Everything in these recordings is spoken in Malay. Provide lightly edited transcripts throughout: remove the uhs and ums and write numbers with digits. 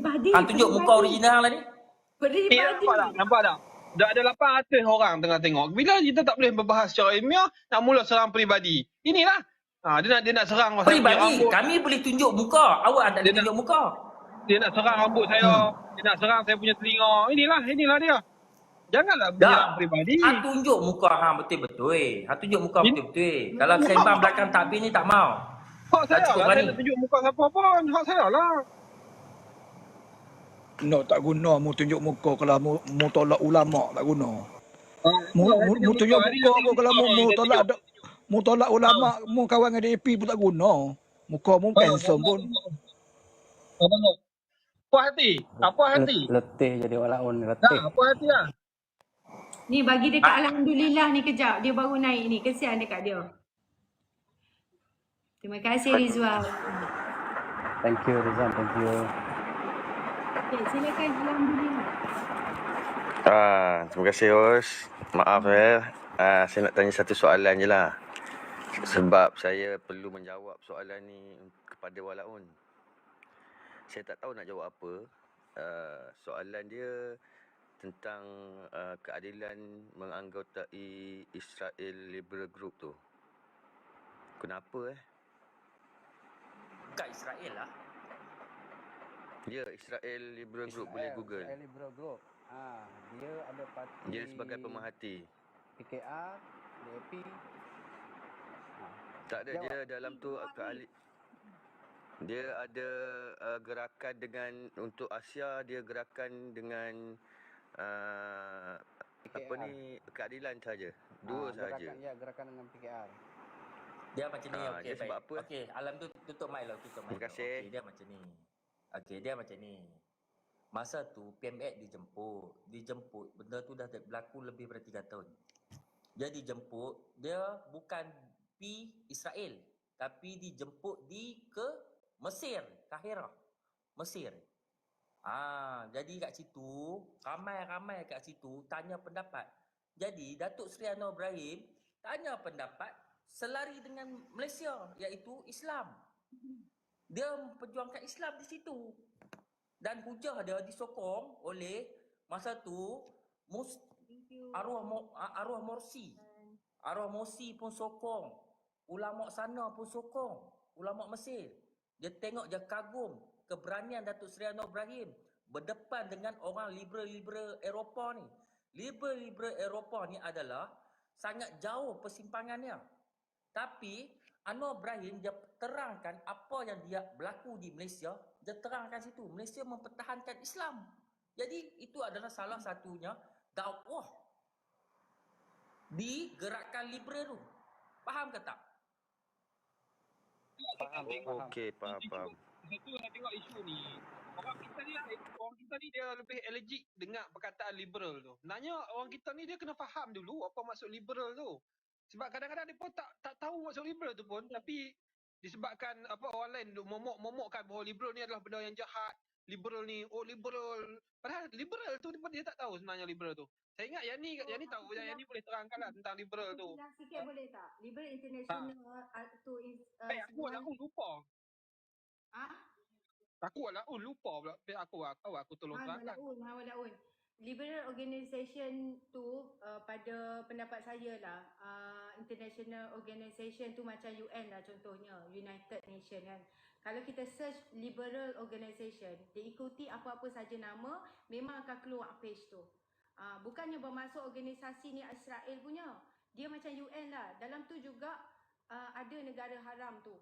Peribadi. Hang tunjuk muka original lah ni. Peribadi. Nampak tak? Nampak tak? Dah ada 800 orang tengah tengok. Bila kita tak boleh berbahas secara ilmiah, nak mula serang peribadi. Inilah. Dia nak serang saya punya Peribadi, rambut. kami boleh tunjuk muka. Awak tak boleh tunjuk muka. Dia nak serang rambut saya. Dia nak serang saya punya telinga. Inilah dia. Janganlah menyerang peribadi. Hang tunjuk muka hang betul-betul. Hang tunjuk muka betul-betul. Kalau sembang belakang takbir ni tak mau. Hak saya lah. Saya nak tunjuk muka siapa pun. Hak saya lah. No, tak guna mu tunjuk muka kalau mu tolak ulama, tak guna. Mu tunjuk muka pun kalau mu tolak ulama, mu kawan dengan DAP pun tak guna. Muka mu handsome pun. Apa hati? Letih jadi walaun, letih. Apa hati lah? Ni bagi dekat Alhamdulillah ni kejap. Dia baru naik ni. Kesian dekat dia. Terima kasih Rizwan. Thank you Rizwan, thank you. Okay, silakan Alhamdulillah. Terima kasih host. Maaf saya nak tanya satu soalan je lah. Sebab saya perlu menjawab soalan ni kepada Walaun. Saya tak tahu nak jawab apa. Soalan dia tentang keadilan menganggotai Israel Liberal Group tu. Kenapa Bukan Israel lah. Ya, Israel Liberal Group, boleh Google. Israel Liberal Group. Dia ada parti. Dia sebagai pemerhati. PKR, DAP. Tak ada, dia dalam tu dia ada gerakan dengan untuk Asia, dia gerakan dengan apa ni, keadilan saja. Dua saja. Gerakan dengan PKR. Dia macam ni, okey, dia sebab apa? Okey, alam tu tutup mic lah, tutup mic. Terima kasih. Okey, dia macam ni. Okey, dia macam ni. Masa tu PMX dijemput, benda tu dah berlaku lebih daripada 3 tahun. Dia dijemput, dia bukan pi Israel, tapi dijemput ke Mesir, Kahirah, Mesir. Jadi kat situ, ramai-ramai kat situ tanya pendapat. Jadi Datuk Seri Anwar Ibrahim tanya pendapat selari dengan Malaysia, iaitu Islam. Dia memperjuangkan Islam di situ. Dan hujah dia disokong oleh masa tu arwah Morsi. Arwah Morsi pun sokong. Ulama sana pun sokong. Ulama Mesir. Dia tengok, dia kagum keberanian Datuk Seri Anwar Ibrahim berdepan dengan orang liberal-liberal Eropah ni. Liberal-liberal Eropah ni adalah sangat jauh persimpangannya. Tapi Anwar Ibrahim dia terangkan apa yang dia berlaku di Malaysia, dia terangkan situ. Malaysia mempertahankan Islam. Jadi itu adalah salah satunya dakwah di gerakan liberal tu. Faham ke tak? Faham. Okey, faham. Satu saya tengok isu ni, orang kita ni dia lebih allergic dengan perkataan liberal tu. Sebenarnya orang kita ni dia kena faham dulu apa maksud liberal tu. Sebab kadang-kadang dia pun tak tahu maksud liberal tu pun, tapi disebabkan orang lain momokkan bahawa liberal ni adalah benda yang jahat. Liberal ni, liberal. Padahal liberal tu dia tak tahu sebenarnya liberal tu. Saya ingat yang ni tahu, yang ni boleh terangkanlah tentang liberal tu. Sikit boleh tak? Liberal international tu aku lupa. Aku lupa pula. Aku tolong terangkan. Walaun. Liberal organisation tu pada pendapat saya lah, international organisation tu macam UN lah contohnya, United Nation kan. Kalau kita search liberal organisation, diikuti apa-apa saja nama, memang akan keluar page tu. Bukannya bermaksud organisasi ni Israel punya. Dia macam UN lah. Dalam tu juga ada negara haram tu.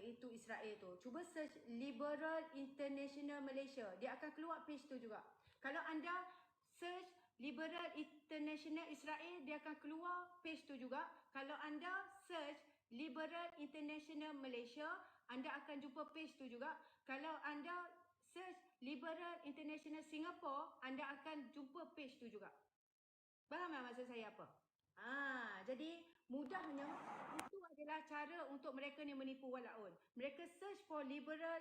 Itu Israel tu. Cuba search Liberal International Malaysia. Dia akan keluar page tu juga. Kalau anda search Liberal International Israel, dia akan keluar page tu juga. Kalau anda search Liberal International Malaysia, anda akan jumpa page tu juga. Kalau anda search Liberal International Singapore, anda akan jumpa page tu juga. Faham tak maksud saya apa? Jadi mudahnya itu adalah cara untuk mereka ni menipu Walaun. Mereka search for Liberal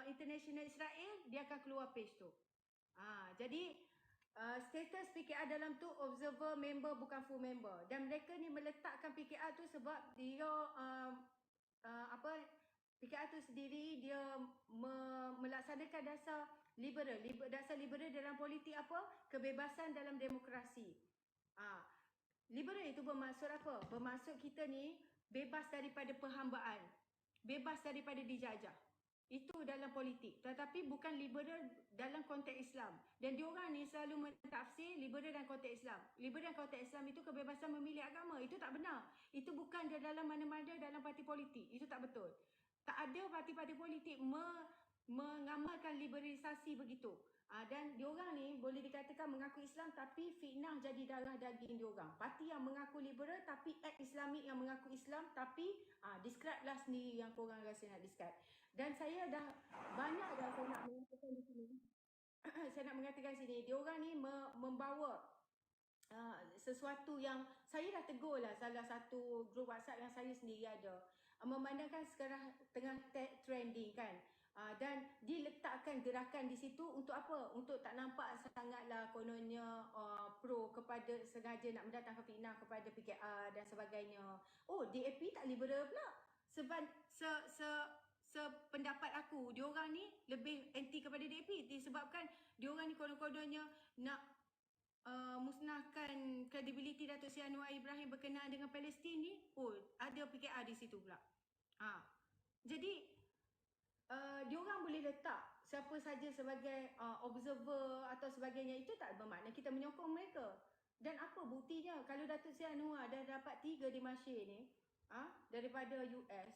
International Israel, dia akan keluar page tu. Jadi status PKR dalam tu observer member bukan full member. Dan mereka ni meletakkan PKR tu sebab dia PKR tu sendiri dia melaksanakan dasar Dasar liberal dalam politik apa? Kebebasan dalam demokrasi. Liberal itu bermaksud apa? Bermaksud kita ni bebas daripada perhambaan, bebas daripada dijajah. Itu dalam politik. Tetapi bukan liberal dalam konteks Islam. Dan diorang ni selalu mentafsir liberal dalam konteks Islam. Liberal dalam konteks Islam itu kebebasan memilih agama. Itu tak benar. Itu bukan dalam mana-mana dalam parti politik. Itu tak betul. Tak ada parti-parti politik mengamalkan liberalisasi begitu. Dan diorang ni boleh dikatakan mengaku Islam tapi fitnah jadi darah daging diorang. Parti yang mengaku liberal tapi act Islamik yang mengaku Islam tapi describe lah sendiri yang korang rasa nak describe. Dan saya dah banyak dah saya nak mengatakan di sini. Saya nak mengatakan sini, diorang ni membawa sesuatu yang saya dah tegur lah salah satu grup WhatsApp yang saya sendiri ada. Memandangkan sekarang tengah trending kan. Dan diletakkan gerakan di situ untuk apa? Untuk tak nampak sangatlah kononnya pro kepada sengaja nak mendatangkan fitnah kepada PKR dan sebagainya. Oh, DAP tak liberal pula. Sependapat aku, diorang ni lebih anti kepada DAP disebabkan diorang ni konon-kononnya nak musnahkan kredibiliti Datuk Seri Anwar Ibrahim berkenaan dengan Palestin ni. Oh, ada PKR di situ pula. Jadi diorang boleh letak siapa saja sebagai observer atau sebagainya. Itu tak bermakna kita menyokong mereka. Dan apa buktinya kalau Datuk Seri Anwar dah dapat 3 di Malaysia ni daripada US,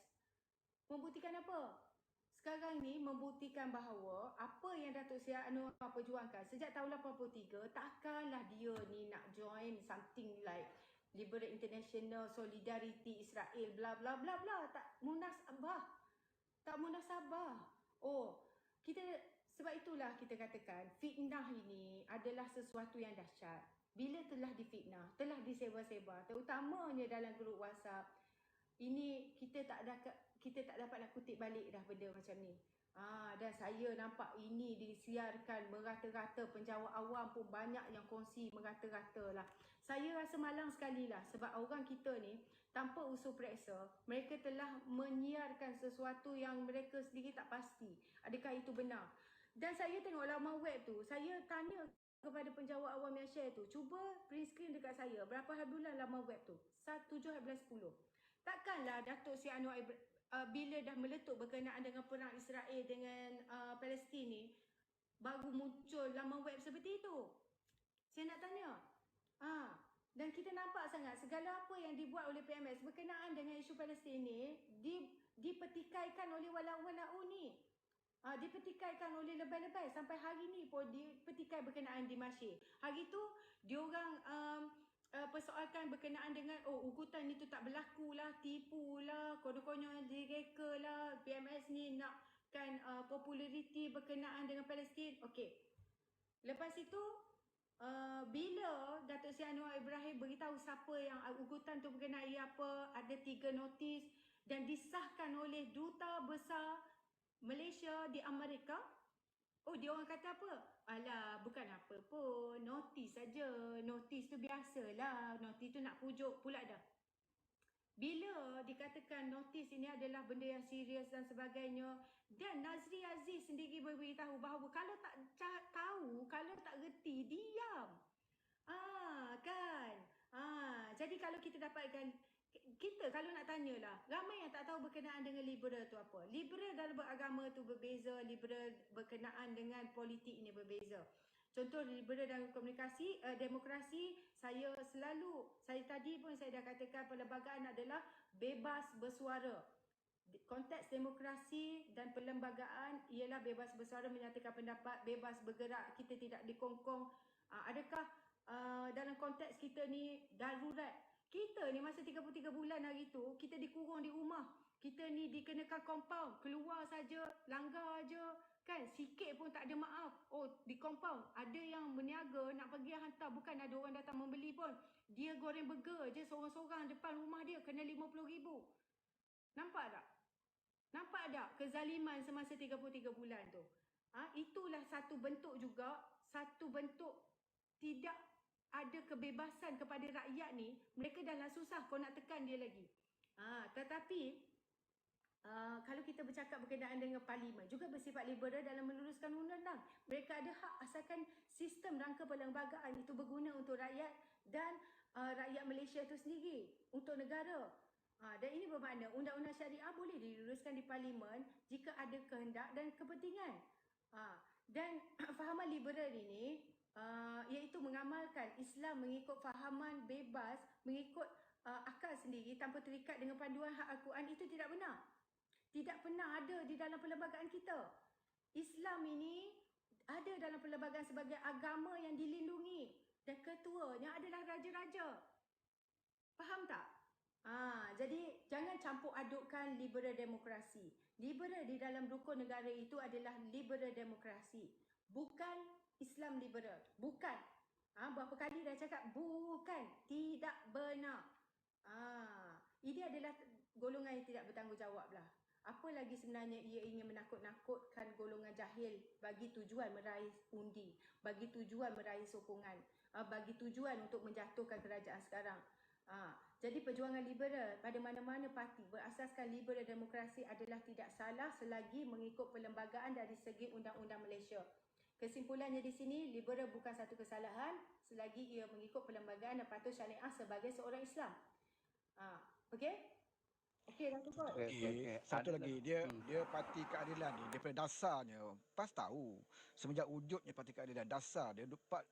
membuktikan apa? Sekarang ni membuktikan bahawa apa yang Datuk Seri Anwar perjuangkan sejak tahun 83, takkanlah dia ni nak join something like Liberal International, Solidarity Israel, bla bla bla bla. Tak munasabah. Tak munasabah. Oh, sebab itulah kita katakan fitnah ini adalah sesuatu yang dahsyat. Bila telah difitnah, telah disebar-sebar, terutamanya dalam grup WhatsApp, ini kita tak dapat nak kutip balik dah benda macam ni. Dan saya nampak ini disiarkan merata-rata, penjawat awam pun banyak yang kongsi merata-rata lah. Saya rasa malang sekali lah sebab orang kita ni tanpa usul periksa, mereka telah menyiarkan sesuatu yang mereka sendiri tak pasti adakah itu benar. Dan saya tengok laman web tu, saya tanya kepada penjawat awam yang share tu, cuba print screen dekat saya berapa bulan laman web tu? 7/10. Takkanlah Datuk Seri Anwar bila dah meletup berkenaan dengan perang Israel dengan Palestin ni baru muncul laman web seperti itu. Saya nak tanya. Dan kita nampak sangat segala apa yang dibuat oleh PMS berkenaan dengan isu Palestin ni dipertikaikan oleh walau-walau ni. Dipertikaikan oleh lebay-lebay sampai hari ni pun dipertikai berkenaan di Malaysia. Hari tu diorang persoalkan berkenaan dengan ugutan itu tak berlaku lah, tipu lah, kononnya direka lah, PMS ni nakkan populariti berkenaan dengan Palestin. Okey. Lepas itu bila Datuk Seri Anwar Ibrahim beritahu siapa yang ugutan tu berkenaan apa, ada 3 notis dan disahkan oleh Duta Besar Malaysia di Amerika. Dia orang kata apa? Alah, bukan apa pun, notis saja. Notis tu biasalah. Notis tu nak pujuk pula dah. Bila dikatakan notis ini adalah benda yang serius dan sebagainya, dan Nazri Aziz sendiri beritahu bahawa kalau tak tahu, kalau tak reti, diam. Kan? Jadi kalau kita dapatkan, kita kalau nak tanyalah, ramai yang tak tahu berkenaan dengan liberal tu apa. Liberal dalam beragama tu berbeza, liberal berkenaan dengan politik ini berbeza. Contoh liberal dalam demokrasi, saya tadi pun saya dah katakan perlembagaan adalah bebas bersuara. Konteks demokrasi dan perlembagaan ialah bebas bersuara, menyatakan pendapat, bebas bergerak, kita tidak dikongkong. Adakah dalam konteks kita ni darurat? Kita ni masa 33 bulan hari tu, kita dikurung di rumah. Kita ni dikenakan compound, keluar saja, langgar aja. Kan, sikit pun tak ada maaf. Di compound, ada yang berniaga nak pergi hantar, bukan ada orang datang membeli pun. Dia goreng burger je seorang-seorang depan rumah dia, kena RM50,000. Nampak tak? Nampak tak kezaliman semasa 33 bulan tu? Itulah satu bentuk juga, satu bentuk tidak ada kebebasan kepada rakyat ni. Mereka dah lah susah, kau nak tekan dia lagi. Tetapi kalau kita bercakap berkenaan dengan parlimen juga bersifat liberal dalam meluluskan undang-undang. Mereka ada hak asalkan sistem rangka perlembagaan itu berguna untuk rakyat dan rakyat Malaysia itu sendiri, untuk negara. Dan ini bermakna undang-undang syariah boleh diluluskan di parlimen jika ada kehendak dan kepentingan. Dan fahaman liberal ini iaitu mengamalkan Islam mengikut fahaman bebas, mengikut akal sendiri tanpa terikat dengan panduan hak Al-Quran, itu tidak benar. Tidak pernah ada di dalam perlembagaan kita. Islam ini ada dalam perlembagaan sebagai agama yang dilindungi dan ketuanya adalah raja-raja. Faham tak? Jadi jangan campur adukkan liberal demokrasi. Liberal di dalam rukun negara itu adalah liberal demokrasi, bukan Islam liberal. Bukan. Berapa kali dah cakap bukan, tidak benar. Ini adalah golongan yang tidak bertanggungjawab lah. Apa lagi sebenarnya ia ingin menakut-nakutkan golongan jahil bagi tujuan meraih undi, bagi tujuan meraih sokongan, bagi tujuan untuk menjatuhkan kerajaan sekarang. Jadi perjuangan liberal pada mana-mana parti berasaskan liberal demokrasi adalah tidak salah selagi mengikut perlembagaan dari segi undang-undang Malaysia. Kesimpulannya di sini, liberal bukan satu kesalahan selagi ia mengikut perlembagaan dan patuh syariah sebagai seorang Islam. Okey? Okey dah cukup. Okey. Satu Ada lagi, dia parti keadilan ni daripada dasarnya PAS tahu semenjak wujudnya parti keadilan, dasar dia